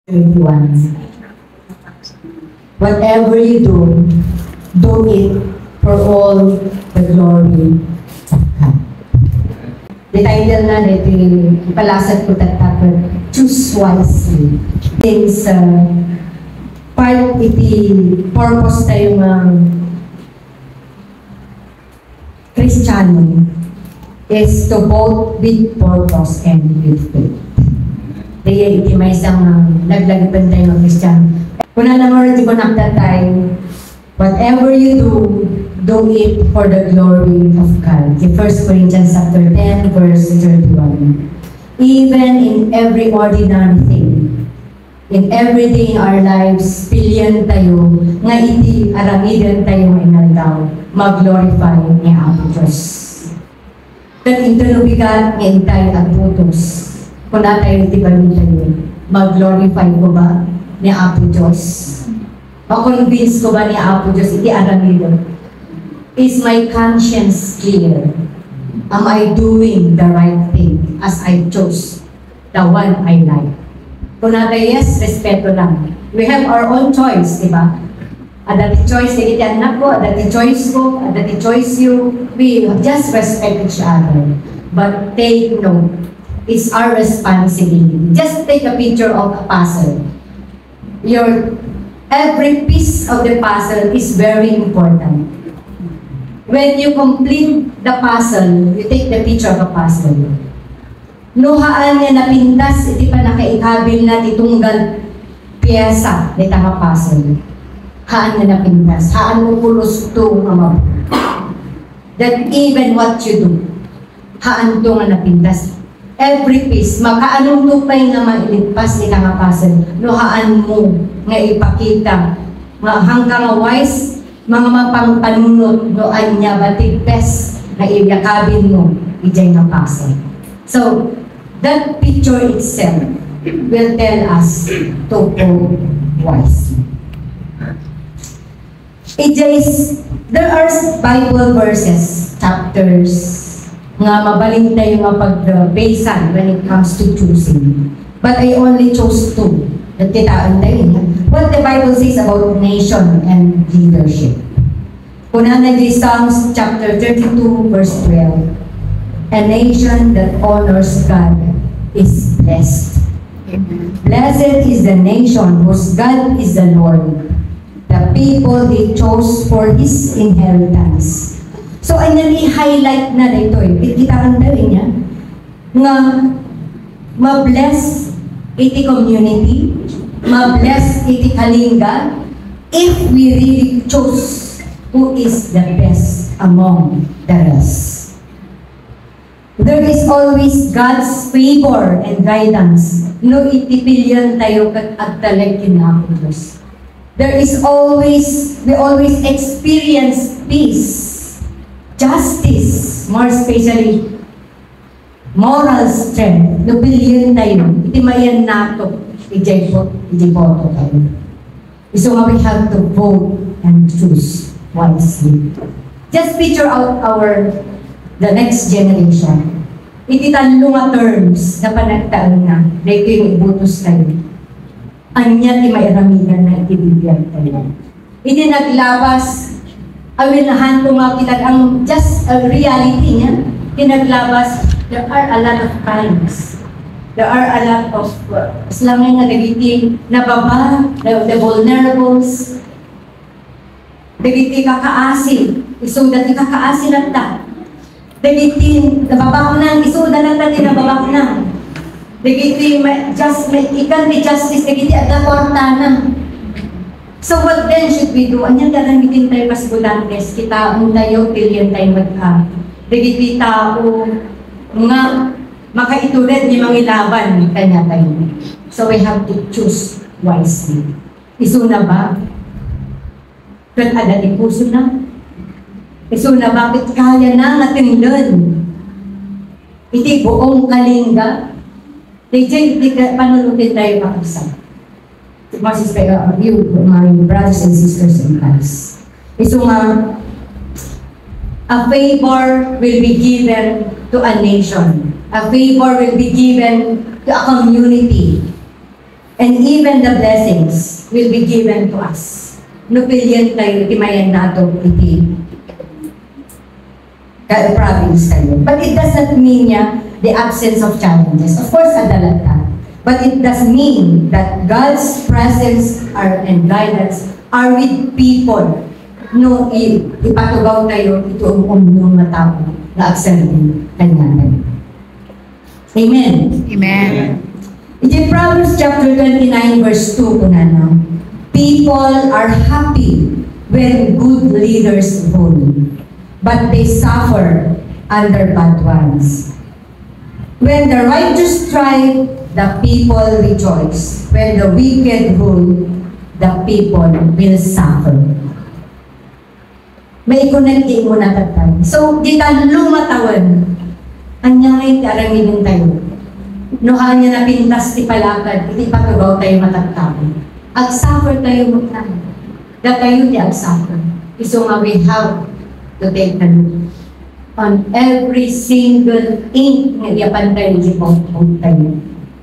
21. Whatever you do it for all the glory of God. The title na ito, ipalasad ko tatapad, choose wisely. Since part iti purpose tayo ng Kristiyano is to vote with purpose and with faith. Kaya iti may isang naglagipan tayo ng Kristiyano. Kuna naman rin ko nagtatay, whatever you do it for the glory of God. In 1 Corinthians chapter 10, verse 31. Even in every ordinary thing, in every day in our lives, pilihan tayo, nga iti aramidan tayo ng inandaw, mag-glorify ni Apo Diyos. Kat ito nubigat, nga intay at putos. Kung na tayo iti balong tayo, mag-glorify ko ba ni Apo Diyos? Ma-convince ko ba ni Apo Diyos iti aramidan? Is my conscience clear? Am I doing the right thing as I chose the one I like? Kung natin, yes, respeto lang. We have our own choice, di ba? Adati choice, hindi anak ko, adati choice ko, adati choice you. We just respect each other. But take note, it's our responsibility. Just take a picture of a puzzle. Every piece of the puzzle is very important. When you complete the puzzle, you take the picture of a puzzle. Nuhaan niya napintas, iti pa nakaikabil na titunggal piyesa, iti nga puzzle. Haan niya napintas, haan mo pulos ito nga mabu. That even what you do, haan ito nga napintas. Every piece, makaanong tupay nga mailitpas iti nga puzzle, nuhaan mo nga ipakita, nga hanggang wise, mga mapangpanunod noan niya batig best na iyakabin mo ijay nga puzzle. So, that picture itself will tell us to go wisely. There are Bible verses, chapters, nga mabaling tayo nga pag-basean when it comes to choosing. But I only chose two. Nagkitaan tayo niya. What the Bible says about nation and leadership. Kuna na di Psalms chapter 32 verse 12. A nation that honors God is blessed. Blessed is the nation whose God is the Lord, the people He chose for His inheritance. So ay nali-highlight na dito Kitaan tayo niya nga ma-bless iti community, ma-bless iti kalinga, if we really chose who is the best among the rest. There is always God's favor and guidance. No itipilyan tayo at talag kinakulos. We always experience peace, justice, more especially moral strength. No bilyan tayo. Iti mayan nato. Ijay boto tayo. So we have to vote and choose wisely. Just picture out the next generation. Iti talong nga terms na panagtaan na. Dahil yung ibutos tayo. Anya ti mairamigan na itibigyan tayo. Iti naglabas. Awinahan ko nga kitag ang just reality niya. Tinaglabas. There are a lot of crimes. There are a lot of Islamay nga dagiti nababa, the vulnerables, dagiti kakaasi, isuda ti kakaasi lang ta. Dagiti nababa na, isuda lang ta ti nababa na. Dagiti ikan ti justice, dagiti agaportana. So what then should we do? Anyan karamitin tayo mas bulantes, kita tayo, pilyan tayo dagiti tao, nga makaitulad ni mga ilaban ni kanya tayo. So we have to choose wisely. Isu na ba? Kat ada di puso na? Isu na bakit kaya na natinlon? Iti buong kalinga? Di panunutin tayo makasama. You, my brothers and sisters in Christ. Isu nga, a favor will be given to a nation. A favor will be given to a community. And even the blessings will be given to us. No pilyan tayo, timayan nato, iti. Province tayo. But it doesn't mean the absence of challenges. Of course, adalat ka. But it does mean that God's presence and guidance are with people. No, ipatugaw tayo, ito ang mga tao na absent kanya. Amen. Amen. In Proverbs chapter 29 verse 2 kunana, people are happy when good leaders rule, but they suffer under bad ones. When the righteous thrive, the people rejoice. When the wicked rule, the people will suffer. May connecting mo na tatay. So, di tayo lumatawan. Anyangay arangin tayo. Nuhan niya na pintas ti palakad, iti patugaw tayo matatao. Ag-suffer tayo magtang. Da tayo di ag-suffer. So nga we have to take a look on every single thing nga iapan tayo di pong tayo.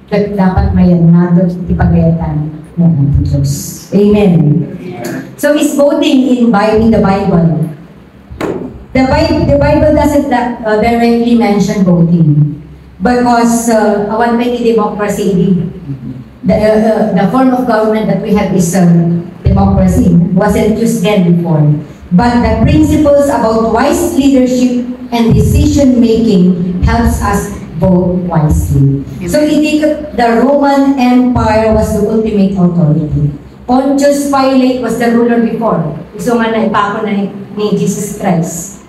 Dapat mayan nato ti pagayatan ng ating Diyos. Amen. So is voting in the Bible. The Bible doesn't directly mention voting. Because awan may democracy, the form of government that we have is democracy. Wasn't used then before. But the principles about wise leadership and decision making helps us vote wisely. So the Roman Empire was the ultimate authority. Pontius Pilate was the ruler before. So nga naipako na ni Jesus Christ.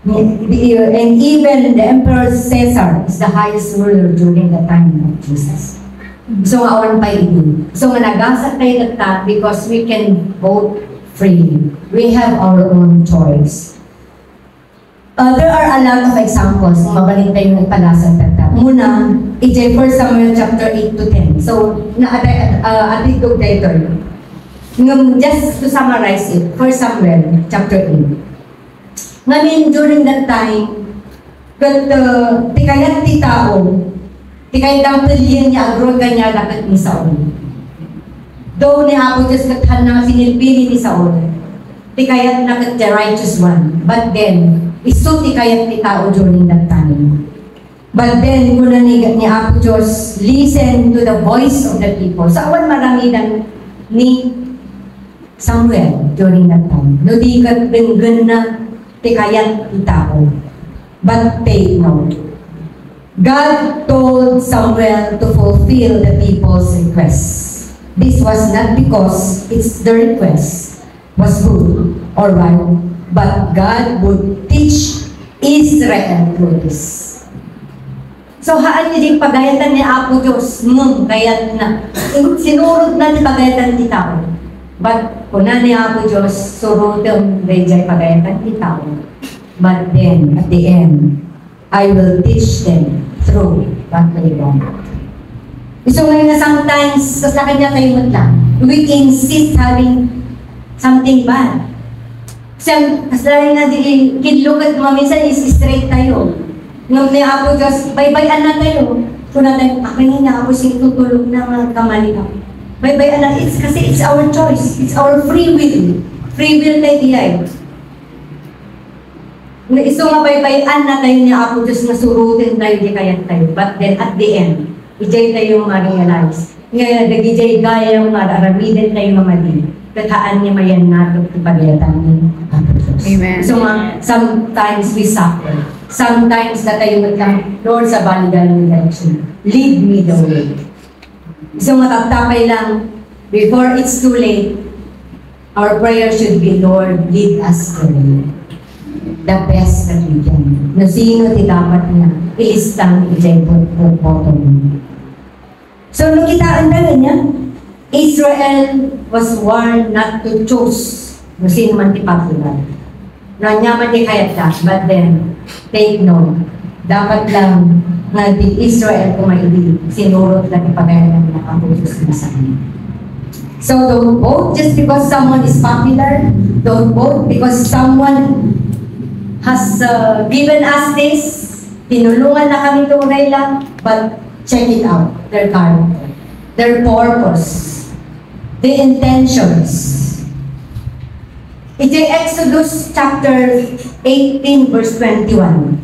And even the Emperor Caesar is the highest ruler during the time of Jesus. So awan pa ito. So nga nagasa tayo nagta because we can vote freely. We have our own choice. There are a lot of examples kung mabalik tayo ng ipalasa nagta. Muna, iti 1 Samuel chapter 8 to 10. So, atitog dito. Just to summarize it, 1 Samuel chapter 8. Ngayon, during that time, tikayat ti tao, tikayat ang pilyan niya, agro kanya dapat ni Saul. Though ni Apo Diyos kathan na sinilpili ni Saul, tikayat na kat the righteous one. But then, iso tikayat ti tao during that time. But then, muna ni Apo Diyos, listen to the voice of the people. Sa awan marami ni Samuel during that time. No di kat benggan na tikayat ti tao. But take note. God told Samuel to fulfill the people's requests. This was not because the request was good or right, but God would teach Israel through this. So haan niya din pagayatan ni Apo Diyos, kayat na. Sinurot na ni pagayatan ti tao. But kung na ni Apo Diyos, surutang rejay pagayatan ti tao. But then, at the end, I will teach them through what they want. So ngayon na sometimes, sa kanya kayo lang, we insist having something bad. Kasi kasalanan nga di kidlok at maminsan is straight tayo. Ngayon ni Apo Diyos, bye-bye na tayo. Kung natin, akin na ako sing tutulog na kamali ako. Bye-bye na, kasi it's our choice. It's our free will. Free will tayo diay. Iso nga bye-bye na tayo ni Apo Diyos na surutin tayo di kayat tayo. But then at the end, ijay tayo ma-realize. Ngayon, nag-ijay gaya yung mararamitin tayo mamali. Kataan niya mayan natin ipagayatan ni Apo Diyos. Amen. So sometimes we suffer. Sometimes na tayo maglang, Lord, sa baligan direction, lead me the way. So matatapay lang, before it's too late, our prayer should be, Lord, lead us the way. The best that we can. Na sino ti dapat niya, ilistang ijay po bottom. So nung kitaan na niya, Israel was warned not to choose na sino man ti popular. Na niya man ti kayat ka, but then, take note, dapat lang na di Israel kumaili, sinurot na ti pagayanan na ang Diyos na sa kanya. So don't vote just because someone is popular. Don't vote because someone has given us this. Tinulungan na kami tunay lang, but check it out, their character. their purpose, the intentions. It's in Exodus chapter 18 verse 21.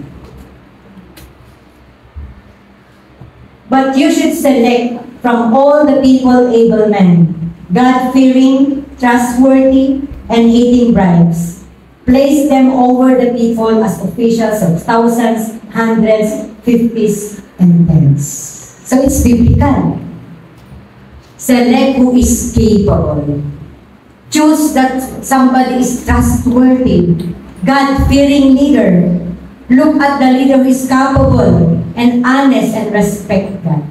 But you should select from all the people able men, God-fearing, trustworthy, and hating bribes. Place them over the people as officials of thousands, hundreds, fifties, and tens. So it's biblical. Select who is capable. Choose that somebody is trustworthy, God-fearing leader. Look at the leader who is capable and honest and respect God.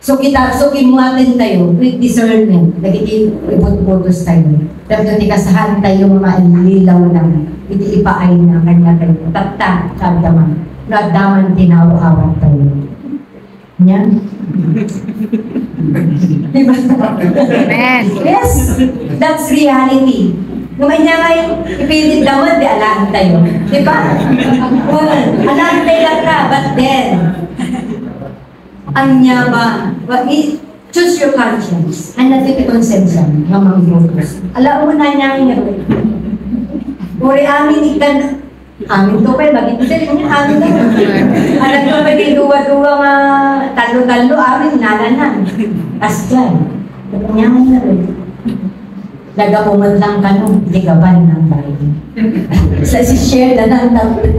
So kimuhatin tayo with discernment. Lagi ibut-butos tayo. Tapos di kasahan tayo maililaw lang. Hindi ipaay na kanya tayo. Tatta, kadaman. Nadaman tinawa-awat tayo. Yan? Diba? Amen. Yes, that's reality. Ngayon niya ngayon, ipilit naman, di alaan tayo. Diba? Alaan tayo lang ka, but then, anya ba? Choose your conscience. Ang natitiponsensya ng mga focus. Alam mo na niya nga. Uri amin ikan. Amin to pa, bagit ito niya. Amin na. Alam ko pa di duwa-duwa nga talo-talo. Amin nalanan. As dyan. Niya nga rin. Nagapuman lang ka nung ligaban ng bahay. Sa si-share na lang tawag.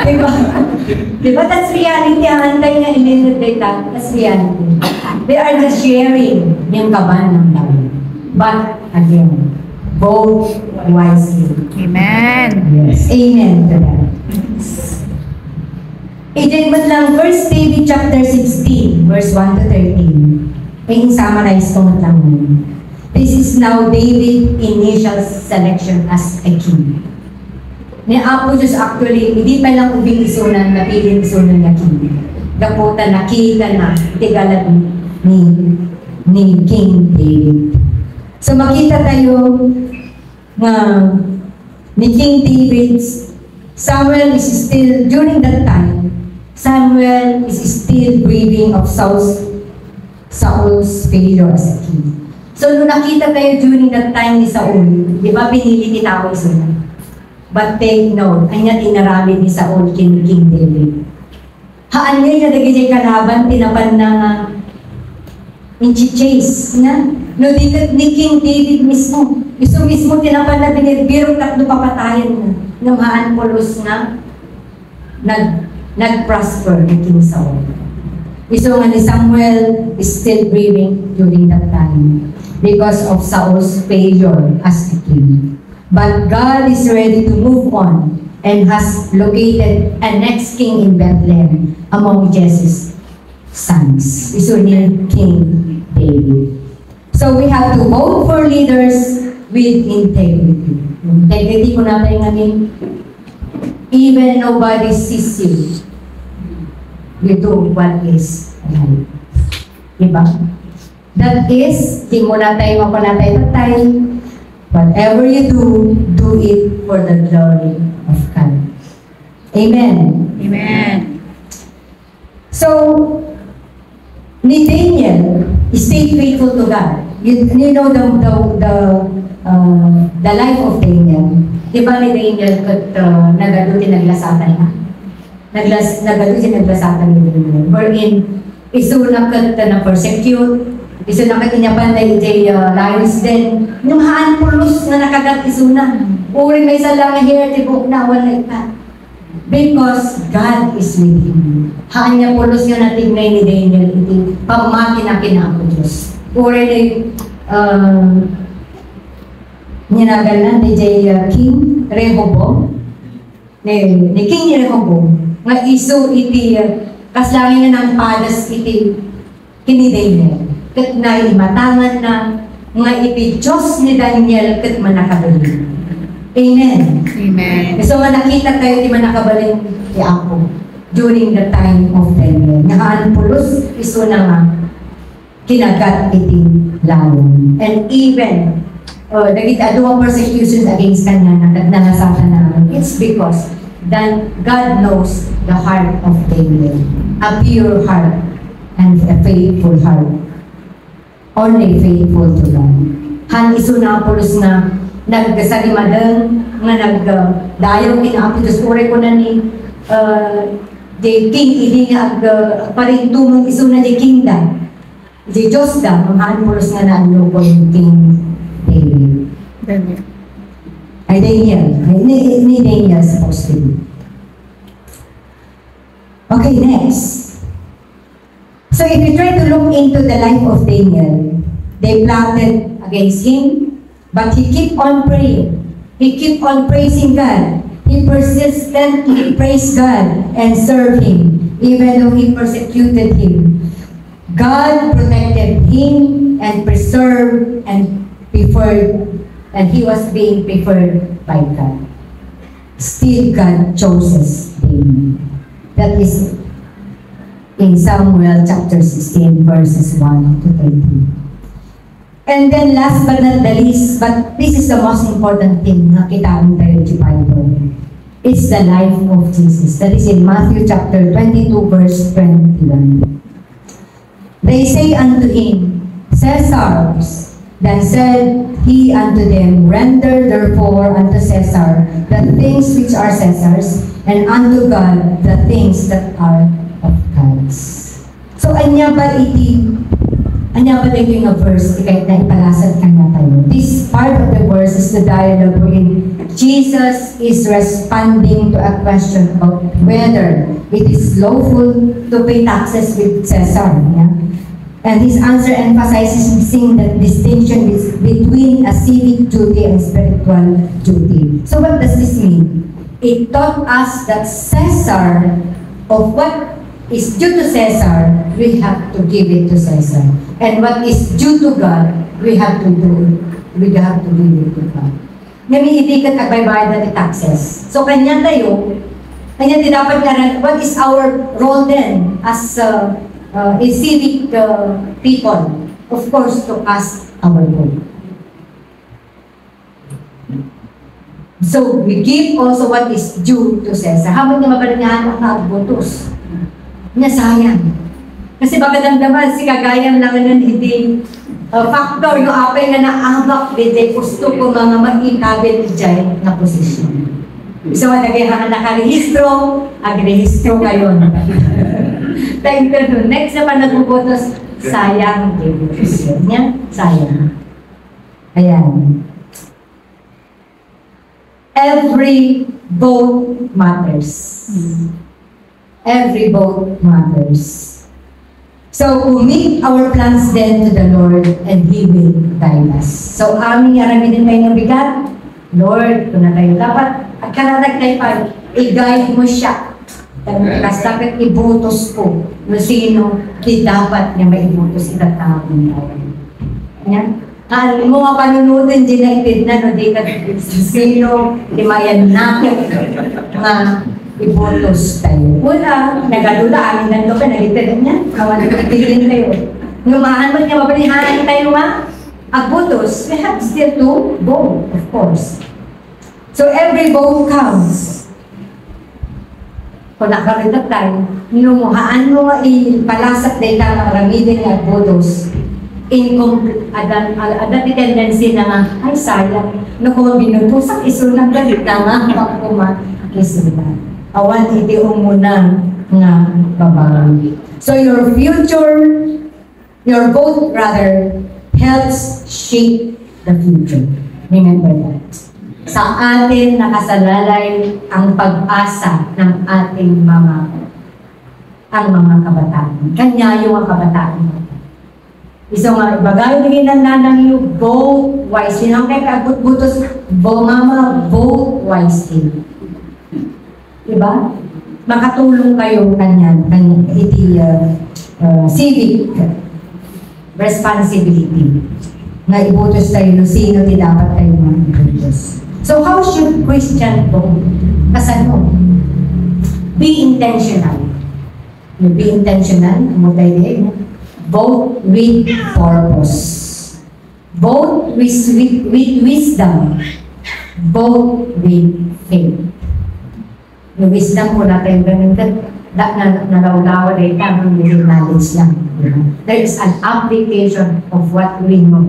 Diba? Diba? That's reality. Ang hantay nga ilinudita. That's reality. They are just sharing yung kaban ng bahay. But, again, both wisely. Amen. Yes. Amen to that. Itinimot lang 1 David chapter 16, verse 1 to 13. Ay, summarize ko lang yun. This is now David's initial selection as a king. Ni Apo Diyos actually, hindi pa lang ubing isunan, napiling isunan na king. Gaputan, nakita na, tigalan ni King David. So makita tayo na ni King David, Samuel is still, during that time, Samuel is still grieving of Saul's failure as a king. So, nung nakita tayo during that time ni Saul, di ba pinili ni Tao isunod? But take note, anya tinarami ni Saul King David. Haan niya yung nagiging kalaban, tinapan na chase na. No, ni King David mismo. Gusto mismo tinapan na binibirong tatlo papatayan na. Nung haan pulos na nag-prosper ni King Saul. Gusto nga ni Samuel is still grieving during that time because of Saul's failure as a king. But God is ready to move on and has located a next king in Bethlehem among Jesse's sons. Gusto ni King David. So we have to vote for leaders with integrity. Integrity ko natin ngayon. Even nobody sees you, you do what is right. Diba? That is, di mo na tayo mapanatay patay. Whatever you do it for the glory of God. Amen. Amen. So, ni Daniel, stay faithful to God. You know the life of Daniel. Di ba ni Daniel nagaduti naglasatan na? Nagaduti naglasatan ni Daniel. Wherein, isuna ka na persecute, isuna ka kinyapan na iti lions din. Nung haan pulos na nakagat isuna. Uri may isa lang here, tibok na, wala ka. Because God is with him. Haan niya pulos yun natin na ni Daniel, iti pamati na kinako Diyos. Uri na ninagalan ni King Rehoboam, ni King Rehoboam, nga iso iti kaslangin na ng padas iti kini Daniel. Kat na imatangan na nga iti Diyos ni Daniel kat manakabalin. Amen. Amen. So nakita tayo di manakabalin ti ako during the time of Daniel. Nakaan pulos iso na nga kinagat iti lawan. And even nagita duwang persecutions against kanya nangasatan namin. It's because that God knows the heart of Daniel. A pure heart. and a faithful heart. Only faithful to God. Han iso na pulos nga naggasalimadan nga nagdayaw kinapitos ure ko na ni the king ini nga parintumong iso na the kingdom. The Diyos da, mga pulos nga naano ko yung King David. Ay Daniel. Ni Daniel supposed to be. Okay, next. So if you try to look into the life of Daniel, they plotted against him, but he kept on praying. He kept on praising God. He persistently praised God and served Him, even though He persecuted him. God protected him and preserved and preferred, and he was being preferred by God. Still, God chooses David. That is in Samuel chapter 16, verses 1 to 13. And then last but not the least, but this is the most important thing na kitaan tayo sa Bible. It's the life of Jesus. That is in Matthew chapter 22, verse 21. They say unto him, Caesar's. Then said he unto them, Render therefore unto Caesar the things which are Caesar's, and unto God the things that are of God's. So, anya ba yung verse, kahit na ipalasad ka na tayo. This part of the verse is the dialogue wherein Jesus is responding to a question about whether it is lawful to pay taxes with Caesar. Yeah? And his answer emphasizes the distinction between a civic duty and spiritual duty. So what does this mean? It taught us that Caesar, of what is due to Caesar, we have to give it to Caesar. And what is due to God, we have to do it. We have to give it to God. Ngayon, hindi ka tagbaybayad ng taxes. So, kanya tayo, kanya din dapat nga, what is our role then as a civic people? Of course, to cast our vote. So, we give also what is due to Caesar. Habang na mabalanyahan ang kagbotos, niya sayang. Kasi baka damdaman, si kagayang lang na hindi factor yung apay nga naabak hindi gusto ko mga mag-ikabit dyan na posisyon. So, nagayang nakarehistro, agrehistro ngayon. Thank you. Next na pa nagbubotos, sayang yung posisyon niya. Sayang. Ayan. Every vote matters. Every vote matters. So, commit our plans then to the Lord and He will guide us. So, aming arami din tayo ng bigat. Lord, kung na tayo dapat, at kanadag tayo pa, i-guide mo siya. Kasi dapat ibutos ko kung sino di dapat niya maibutos itatawag ng tayo. Yan. Mo nga panunutin, dinaitid na, no, di ka sino, di mayan natin nga ibotos tayo. Una, nagalula, amin na ito ka, nagitirin niya, kawan nagitirin tayo. Ngumaan mo niya, mabalihaan tayo ma, agbotos, we have still to vote, of course. So every vote counts. Kung nakarita tayo, numuhaan mo nga ipalasat na itang maramidin ng agbotos, adati tendency na nga, ay sayang, no kung binutusak iso na galit na nga, pagkuma, kisunan. Awan iti muna nga babawi. So your future, your vote rather, helps shape the future. Remember that. Sa atin nakasalalay ang pag-asa ng ating mga kabataan. Kanya yung mga kabataan. Iso nga, bagay naging nananang yung vote wisely. Nang kaya kagut-butos, mama, vote wisely. Diba? Makatulong kayo kanyan, iti civic responsibility na ibutos tayo no sino di dapat tayo mag-ibutos. So how should Christian vote? Kasano? Be intentional. Be intentional, mo tayo vote with purpose. Vote with wisdom. Vote with faith. Yung wisdom mo natin ganun nalawlawa dahil tamang knowledge lang. Diba? There is an application of what we know.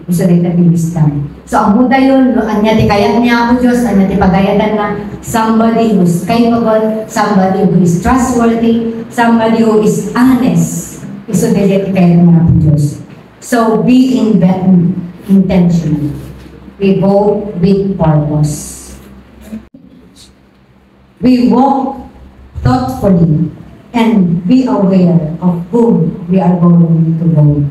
So, dito wisdom. So, ang Buddha yun, anya ti kayat niya ako Diyos, anya ti pagayatan na somebody who is capable, somebody who is trustworthy, somebody who is honest. So, dito ti kayat niya ako Diyos. So, be intentional. We vote with purpose. We walk thoughtfully and be aware of whom we are going to vote.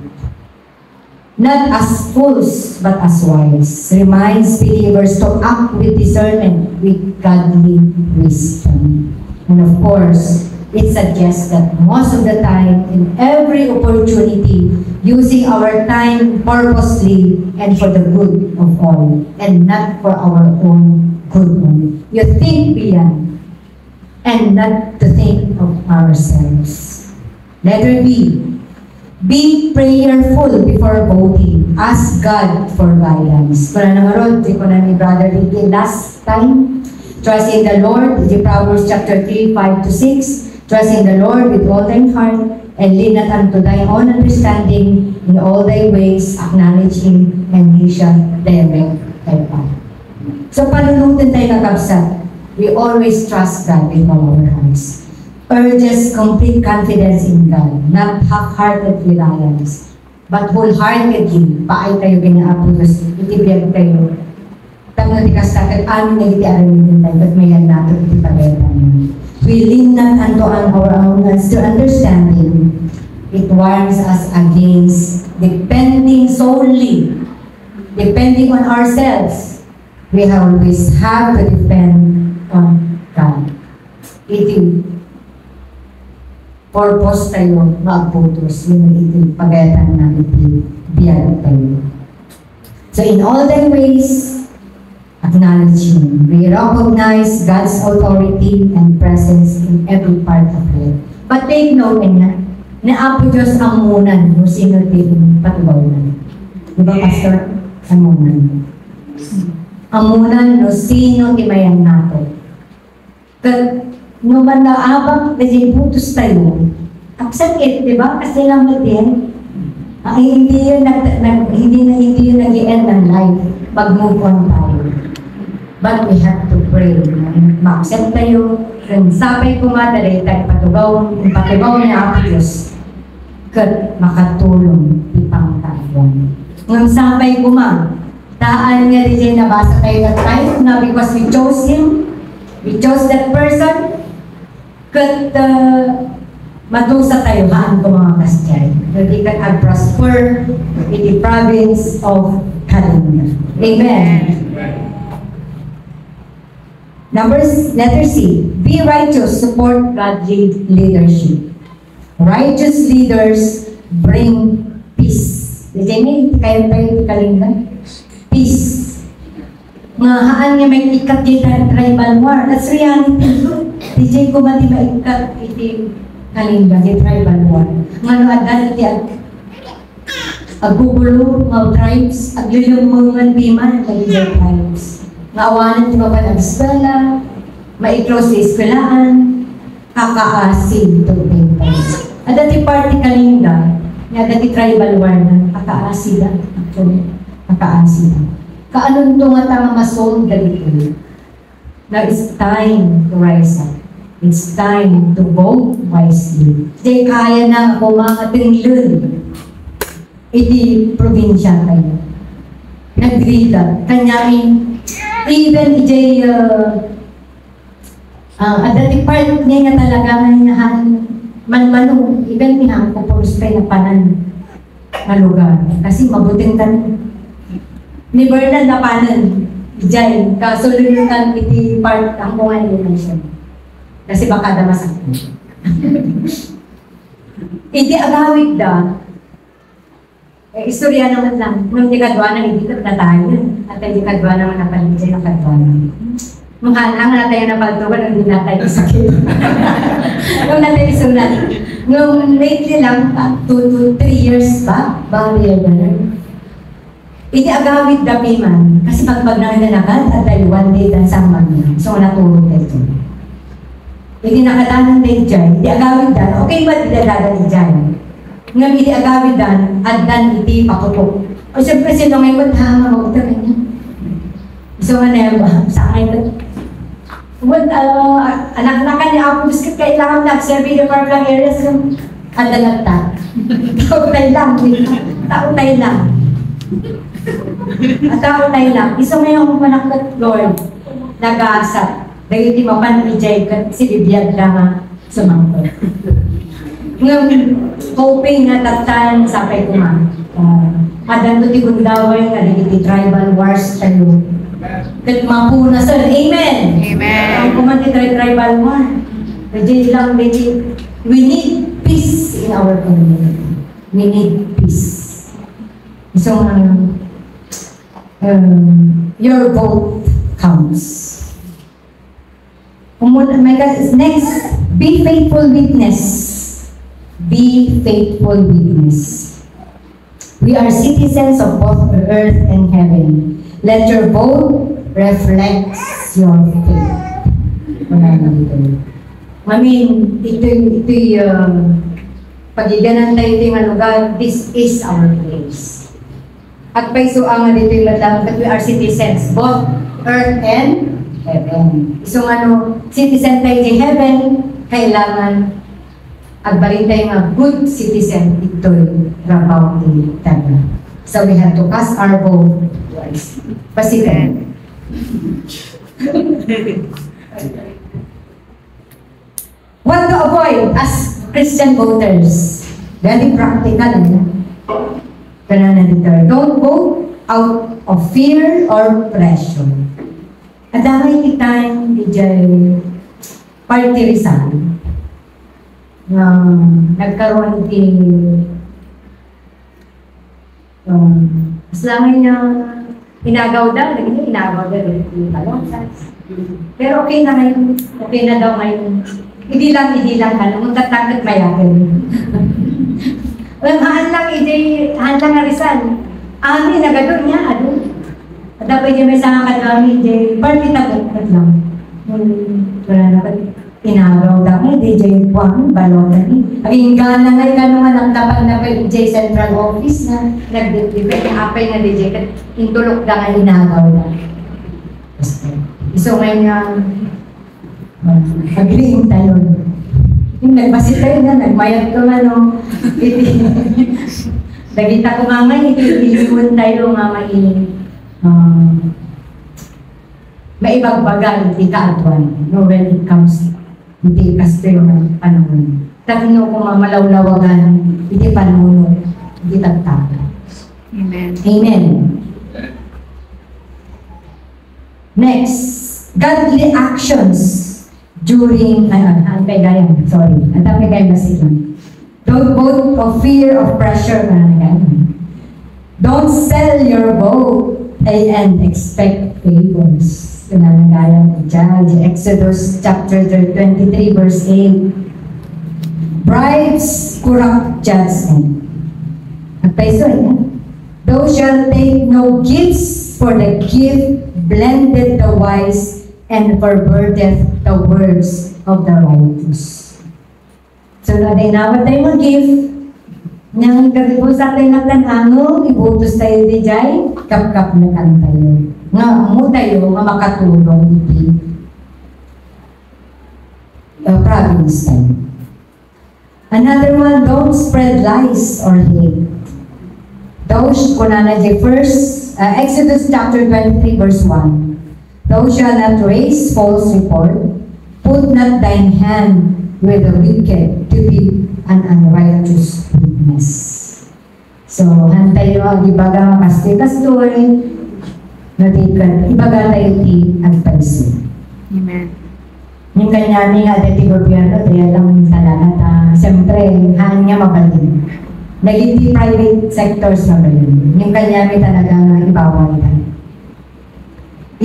Not as fools, but as wise. Reminds believers to act with discernment, with godly wisdom. And of course, it suggests that most of the time, in every opportunity, using our time purposely and for the good of all, and not for our own good only. You think beyond, and not to think of ourselves. Letter B. Be prayerful before voting. Ask God for guidance. Kung na naman ko na ni Brother Ricky last time, trust in the Lord, the Proverbs chapter 3, 5-6, trust in the Lord with all thine heart, and lean not unto thine own understanding, in all thy ways acknowledge Him, and He shall direct thy path. So, panulutin tayo nakabsat. We always trust God with all our hearts. Urges complete confidence in God, not half-hearted reliance, but wholeheartedly, paay tayo ginaapos, itibiyag tayo. Tamo di kastakat, amin na iti aramin tayo, but mayan nato iti pagayatan. We lean not unto our own understanding. It warns us against depending solely, depending on ourselves. We always have to depend on God. Iti purpose tayo, maabutos, yun iti pagayatan na iti biyag tayo. So in all thy ways, acknowledge Him. We recognize God's authority and presence in every part of life. But take note na Apo Diyos amunan, no sino din patubaw na. Diba, Pastor? Amunan. Amunan, no sino timayan nato. No man na abang kasi putos tayo, ang sakit, di ba? Kasi lang din, hindi yun nag-i-end ng life, mag-move on tayo. But we have to pray. Ma-accept tayo, kung sapay kumadali, tayo patugaw niya ako Diyos, kat makatulong ipang tayon. Nung sapay taan nga din nabasa tayo na tayo, na because we chose Him, we chose that person, kat madusa tayo haan ko mga Kristiyano. Hindi kat prosper in the province of Kalinga. Amen. Letter C. Be righteous, support godly leadership. Righteous leaders bring peace. Jadi kayo tayo Kalinga? Peace. Haan nga may ikat dito tribal war. That's reality. DJ ko ba di maikat iti Kalinga, di tribal war. Ngano adan iti agugulo ng tribes, aglilumpungan timan ng tribes. Maawanan ti ba ng eskwela, maiklos sa eskwelaan, kakaasin to pintas. At dati party Kalinga, nga dati tribal war na, kakaasin na. Actually, kakaasin na. Kaanong nga tanga masold ganito. Now it's time to rise up. It's time to vote wisely. Di kaya na ako mga tinglun. Iti probinsya kayo. Nag-grida. Kanyain, even iti at the part niya nga talaga ngayon man-manong, even niya ako puruspay na panan na lugar. Kasi mabuting tan. Ni Bernard na panan. Diyan, kasululutan iti part ang mga illumination. Kasi baka damas ako. Hindi agawid da. Istorya naman lang. Nung di kadwa na hindi na tayo. At hindi kadwa naman na paligay na kadwa na. Nung halang na tayo na pagtuwa, nung hindi na tayo sakit. Nung na tayo sulat. Nung lately lang, 2 to 3 years ba? Bago year ba na? Hindi agawid dami man. Kasi pagpag na nanagad, at tayo one day dan sa man. So natulog tayo. Hindi nakadanan din dyan, hindi agawid dan, okay ba hindi dadadan dyan? Nga hindi agawid dan, at dan hindi pakutok. O siyempre sino ngayon, ha, mag-uta niya. So nga na yan ba, sa akin, anak-anakan ni Apo Biscuit, kailangan nag-survey the Parklang areas yung adalagta. Taunay lang, taunay lang. At taunay lang. Isa ngayong manakot, Lord, nag-aasat. Dahil di mapanijay ka, si Bibiag lang sumangkot. Ngayon, hoping na tatan sapay ko ma. Adan to di kundaway nga di tribal wars tayo. Kat mapuna sir, amen. Amen. Ang kumanti tribal war. Jadi lang legit. We need peace in our community. We need peace. So, your vote counts. My God, next, be faithful witness. Be faithful witness. We are citizens of both earth and heaven. Let your vote reflect your faith. Wala na dito. Ito'y pagiganan tayo ng lugar, this is our place. At paiso ang dito'y madam, that we are citizens, both earth and heaven. So citizen tayo sa heaven, kailangan agbalin tayo nga good citizen, ito'y trabaho tayo. So we have to cast our vote twice. Pasitin. What to avoid as Christian voters? Very practical. Don't vote out of fear or pressure. At dahil kitang DJ party resign na nagkaroon mas langay niya inagaw daw, inagaw daw pero okay na ngayon, okay na daw ngayon. Hindi lang mong tatanggat mayakin. Haan lang nga Rizal. Amin, nagadun niya, At dapat niya may sanga kami, party tagot lang. Wala na ka, inagaw dami, DJ Juan, balotan ni. Ang gana ngayon, gano'n nga dapat na kay DJ Central Office na nag-depend, apay na DJ, intulok na nga inagaw na. So ngayon nga, agreeing tayo. Yung nagbasit tayo na, nagmayat ko nagita ko nga ngayon, iliwan tayo nga maibagbagal, hindi ka-adwan. No, when it comes, hindi kasto yung panahon. Tatino ko malawlawagan, hindi panahon, hindi tagtaga. Amen. Amen. Next, godly actions during, sorry, ang dami kayo basit lang. Don't vote of fear, of pressure, don't sell your vote and expect favors. Exodus chapter 23 verse 8. Bribes corrupt judgment. Thou shalt take no gifts, for the gift blended the wise and perverteth the words of the righteous. So, nawat tayo mag-gift. Nang garibo sa atin na tanangong, ibutos tayo di jay, kap-kap na kan tayo. Nga mo tayo, makatulong iti province tayo. Another one, don't spread lies or hate. Those, kunana di first, Exodus chapter 23 verse 1. Thou shalt not raise false report, put not thine hand with the wicked to be an unrighteous witness. So, hantay yung agibaga makasti-kastoy, natikan, ibaga tayo ti advice. Amen. Yung kanya nga dati gobyerno, tayo lang talaga siyempre, haan niya mabalin. Naging private sectors mabalin. Yung kanya may talaga ibawal ka.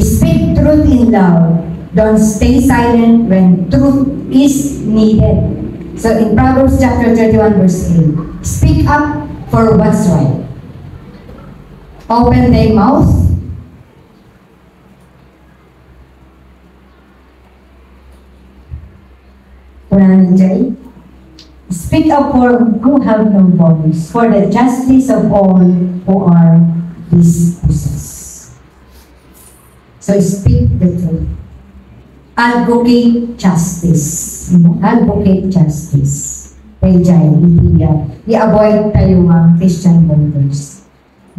Speak truth in love. Don't stay silent when truth is needed. So in Proverbs chapter 31 verse 8, speak up for what's right. Open thy mouth. Kunanan Jay. Speak up for who have no voice, for the justice of all who are dispossessed. So speak the truth. Advocate justice. Advocate justice. Kay Jai, i-avoid tayo mga Christian voters.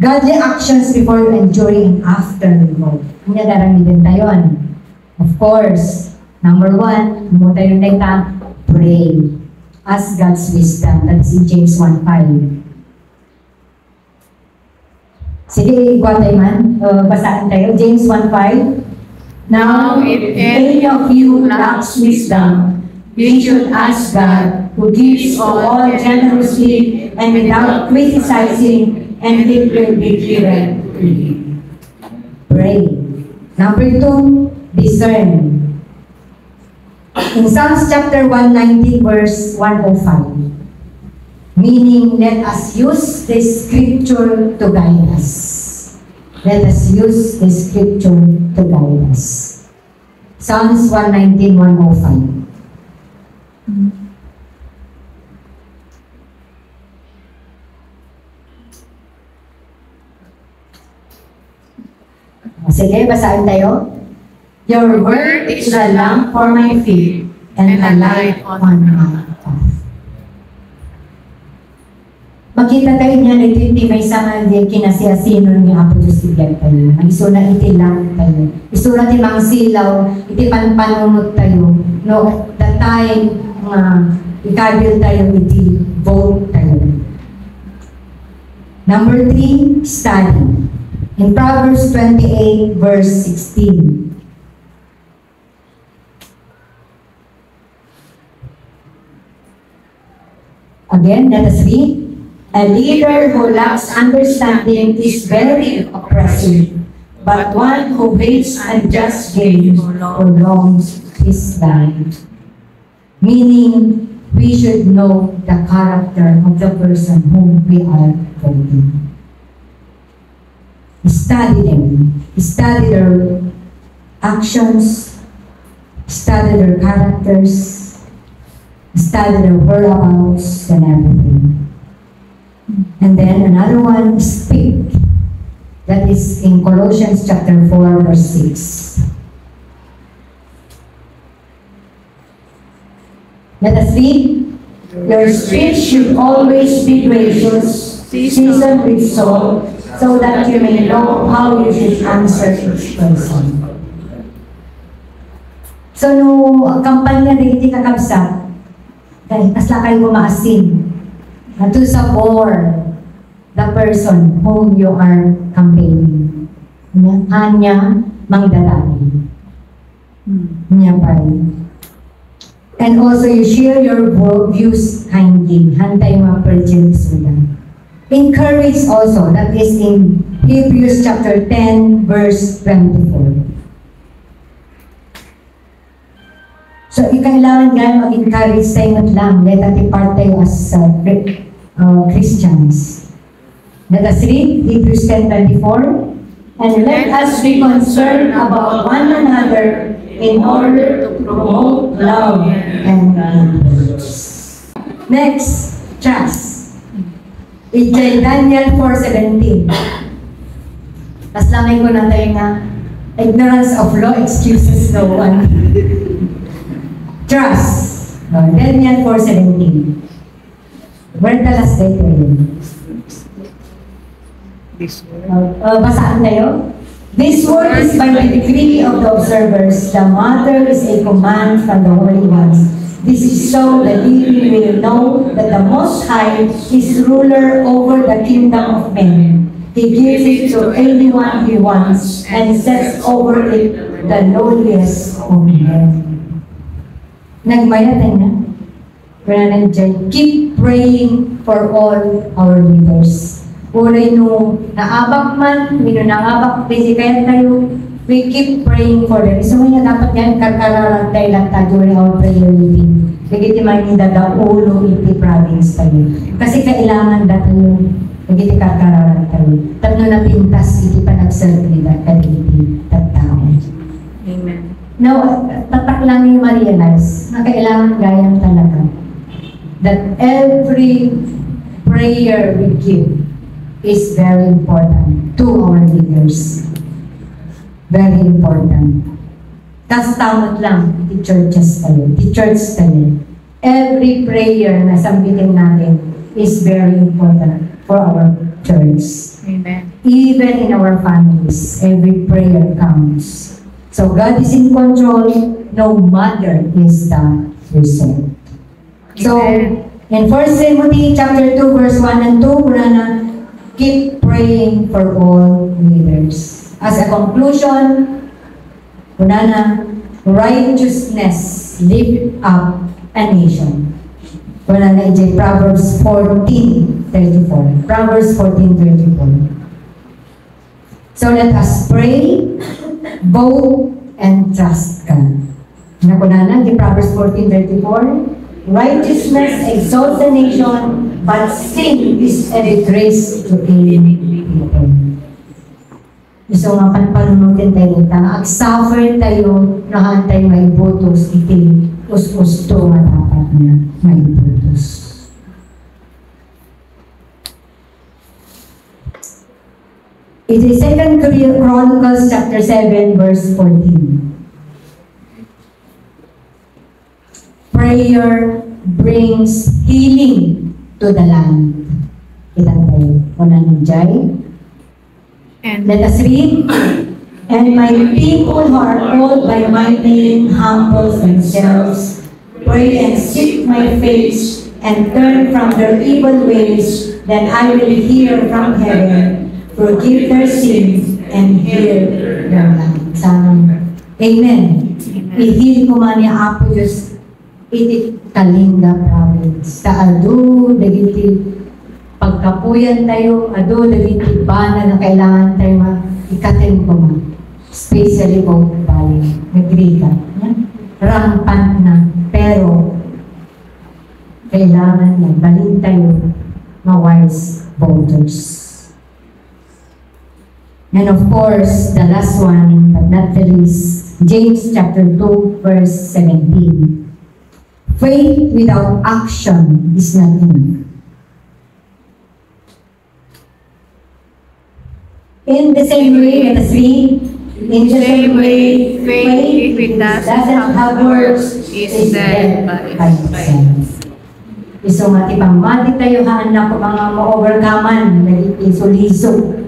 Godly actions before and during and after the vote. Hindi darami din tayo. Of course, number 1, mo tayo na pray. Ask God's wisdom. That's in James 1:5. Sige, iguatay man. Basahin tayo. James 1:5. Now, if any of you lacks wisdom, you should ask God, who gives to all generously and without criticizing, and it will be given to you. Pray. Number 2, discern. In Psalms chapter 119, verse 105, meaning, let us use this scripture to guide us. Let us use this scripture to guide us. Psalms 119, 105. Sige, basahin tayo. Your word is a lamp for my feet and a light on my path. Makita tayo niya na iti may sangal di kinasiyasino ni Apo Diyos tigyan tayo. Ang isuna iti lang tayo. Isuna ti mga silaw, iti panpanunod tayo. No, the time ikabil tayo, iti vote tayo. Number 3, study. In Proverbs 28, verse 16. Again, let us read. A leader who lacks understanding is very oppressive, but one who hates unjust gain prolongs his life. Meaning, we should know the character of the person whom we are voting. Study them. Study their actions. Study their characters. Study their whereabouts and everything. And then another one, speak. That is in Colossians chapter 4, verse 6. Let us read. Your speech should always be gracious, seasoned with salt, so that you may know how you should answer each person. So, no kampanya na iti kakabsat, dahil kasla kayo maasin, to support the person whom you are campaigning. Anya, mangdalani. Niya pa rin. And also, you share your views kindly. Hantay mga prejudice nila. Encourage also, that is in Hebrews chapter 10, verse 24. So, kailangan nga mag-encourage tayo lang. Let us part tayo as Christians. Let us read Hebrews 10:24. And let us be concerned about one another in order to promote love and peace. Next, trust. In Daniel 4:17. Tapos lamay ko na tayo na ignorance of law excuses no one. Trust. Daniel 4:17. Where the last day ko yun? Basahan tayo. This word is by the decree of the observers. The matter is a command from the Holy Ones. This is so that we will know that the Most High is ruler over the kingdom of men. He gives it to anyone he wants and sets over it the lowliest of men. Nagmaya tayo na. Keep praying for all our leaders. Ulay no naabak man, mino naabak, busy kaya tayo, we keep praying for them. So nga dapat yan, karkararantay lang tayo during our prayer meeting. Nagiti man yung ulo iti province tayo. Kasi kailangan dati yung nagiti karkararantay. Tatlo na pintas, iti pa nagserbilidad, kaditi, tattao. Amen. Now, tatak ko lang yung ma-realize na kailangan gayang talaga that every prayer we give is very important to our leaders. Very important. Tas tamot lang, the churches tayo. The church tayo. Every prayer na sambitin natin is very important for our church. Amen. Even in our families, every prayer counts. So God is in control, no matter is the result. So, Amen. in 1 Timothy chapter 2, verse 1 and 2, muna na, keep praying for all leaders. As a conclusion, muna na, righteousness lift up a nation. Muna na ijay Proverbs 14:34. Proverbs 14:34. So let us pray, vote, and trust God. Nakunana, di Proverbs 14:34, righteousness exalts a nation, but sin is a disgrace to any people. So nga panpanunutin tayo nita, ag-suffer tayo, nahantay may butos, iti, us-us to nga dapat na may butos. It is 2 Chronicles chapter 7, verse 14. Prayer brings healing to the land. Kitang tayo. Una ng Jai. And Let us read. And my people who are called by my name humble themselves, pray and seek my face, and turn from their evil ways, then I will hear from heaven, forgive their sins, and heal their land. Amen. I-heal ko man yung Apo Diyos, iti Kalinga province. Sa ado, dagiti pagkapuyan tayo, ado, dagiti bana na kailangan tayo ikatin ko man. Especially po Valley, Negrita. Rampant na, pero kailangan na balin tayo ma-wise voters. And of course, the last one, but not the least, James chapter 2, verse 17. Faith without action is not enough. In the same way, let us read. In the same way, faith, if it doesn't have works, is dead by itself. Iso nga ti pangmati tayo haan na ko mga ma-overcomean, nag-iso-liso.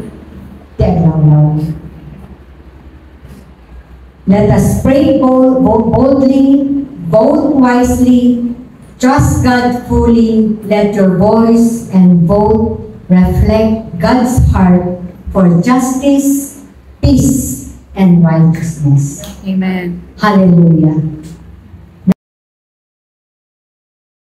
Let us pray boldly, vote wisely, trust God fully, let your voice and vote reflect God's heart for justice, peace, and righteousness. Amen. Hallelujah.